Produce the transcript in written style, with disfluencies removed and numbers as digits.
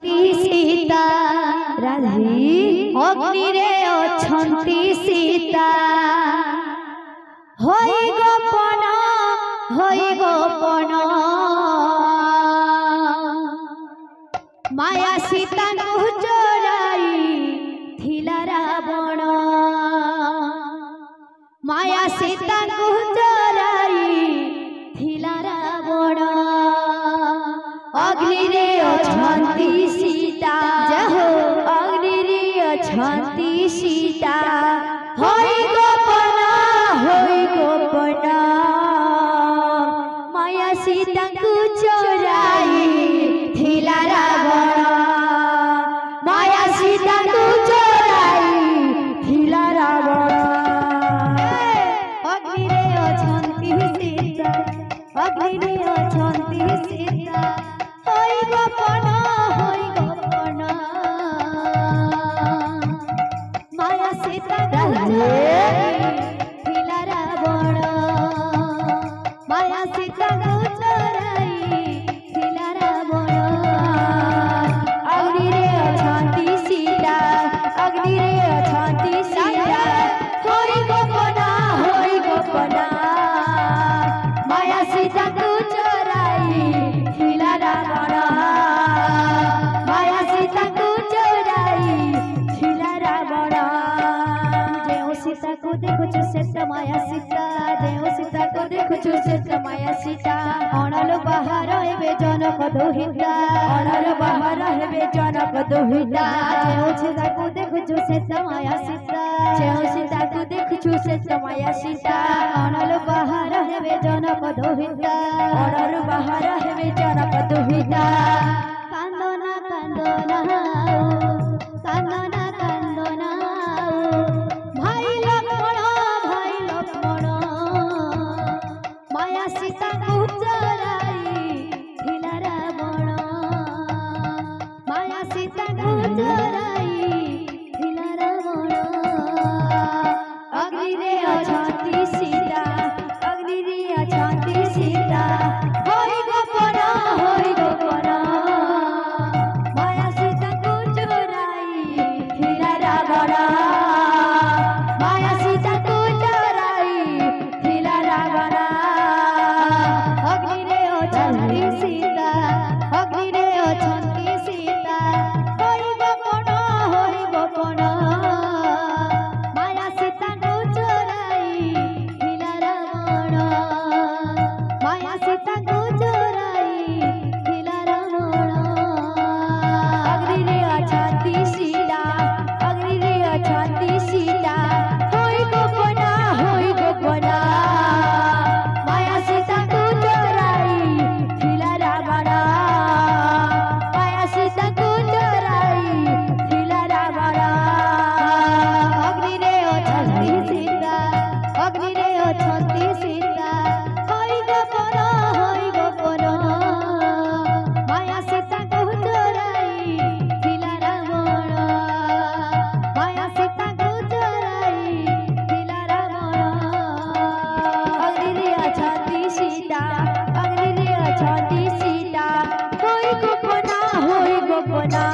सीता राधी अग्नि रे अछंती सीता होई गोपन माया सीता को चोराई थिला रावण माया सीता को चोराई थिला रावण अग्नि रे अछंती सीता जहो अग्नि रे अछंती सीता होई गोपन माया सीता को चोराई थिला रावण माया सीता को चोराई थिला रावण अग्नि रे अछंती सीता अग्नि रे अछंती सीता होई गोपन माया सीता थिला रावण माया सीता को चोराई थिला रावण अग्नि रे अछंती सीता अग्नि रे अछंती सीता होई गोपन माया सीता को चोराई थिला रावण माया सीता को चोराई थिला रावण जेउ सीता को देखुछु से माया सीता जेउ सीता को देखुछु से माया सीता अणल बाहर हेबे जनक दोहिता अणल बाहर हेबे जनक दोहिता जेउ सीता को देखुछु से माया सीता जेउ सीता को देखुछु से माया सीता अणल बाहर हेबे जनक दोहिता अणल बाहर हेबे जनक दोहिता कांदना कांदना भाई लक्ष्मण माया सीता को चोराई थिला रावण माया सीता को चोराई थिला रावण अग्नि रे अछंती सीता अग्नि रे अछंती सीता होई गोपन माया सीता को चोराई थिला रावण माया सीता को चोराई थिला रावण अग्नि रे अछंती सीता अग्नि रे अछंती सीता होई गोपन माया सीता को चोराई थिला रावण माया सीता को चोराई थिला रावण अग्नि रे अछंती सीता अग्नि रे अछंती सीता होई गोपन माया सीता को चोराई थिला रावण माया सीता को चोराई थिला रावण अग्नि रे अछंती सीता अग्नि रे अछंती सीता होई गोपन माया सीता को चोराई थिला रावण माया सीता को चोराई थिला रावण अग्नि रे अछंती सीता अग्नि रे अछंती सीता होई गोपन